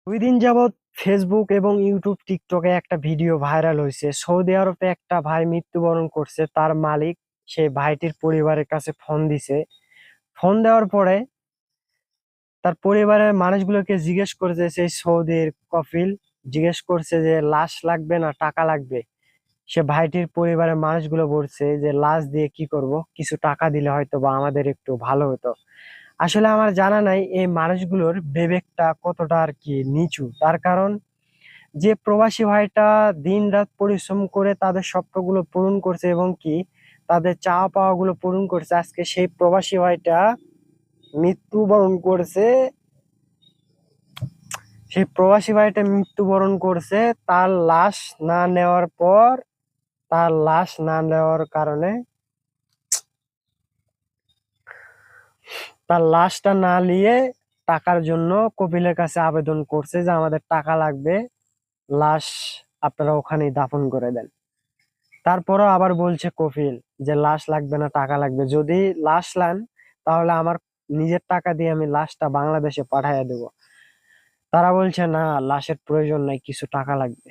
2 দিন যাবৎ ফেসবুক এবং ইউটিউব টিকটকে একটা ভিডিও ভাইরাল হয়েছে। সৌদি আরবে একটা ভাই মৃত্যুবরণ করছে, তার মালিক সেই ভাইটির পরিবারের কাছে ফোন দিছে। ফোন দেওয়ার পরে তার পরিবারের মানুষগুলোকে জিজ্ঞেস করছে, সেই সৌদির কফিল জিজ্ঞেস করছে যে লাশ লাগবে না টাকা লাগবে। সে ভাইটির পরিবারের মানুষগুলো বলছে যে লাশ দিয়ে কি করব, কিছু টাকা দিলে হয়তো বা আমাদের একটু ভালো হতো। আসলে আমার জানা নাই এই মানুষগুলোর বিবেকটা কতটা আর কি নিচু। তার কারণ যে প্রবাসী ভাইটা দিন রাত পরিশ্রম করে তাদের স্বপ্নগুলো পূরণ করছে এবং কি তাদের চাওয়া পাওয়া গুলো পূরণ করছে, আজকে সেই প্রবাসী ভাইটা মৃত্যুবরণ করছে। সেই প্রবাসী ভাইটা মৃত্যুবরণ করছে তার লাশ না নেওয়ার পর, তার লাশ না নেওয়ার কারণে, তার লাশটা না নিয়ে টাকার জন্য কপিলের কাছে আবেদন করছে যে আমাদের টাকা লাগবে, লাশ আপনারা ওখানেই দাফন করে দেন। তারপরও আবার বলছে কফিল যে লাশ লাগবে না টাকা লাগবে, যদি লাশ লান তাহলে আমার নিজের টাকা দিয়ে আমি লাশটা বাংলাদেশে পাঠিয়ে দেব। তারা বলছে না, লাশের প্রয়োজন নাই, কিছু টাকা লাগবে।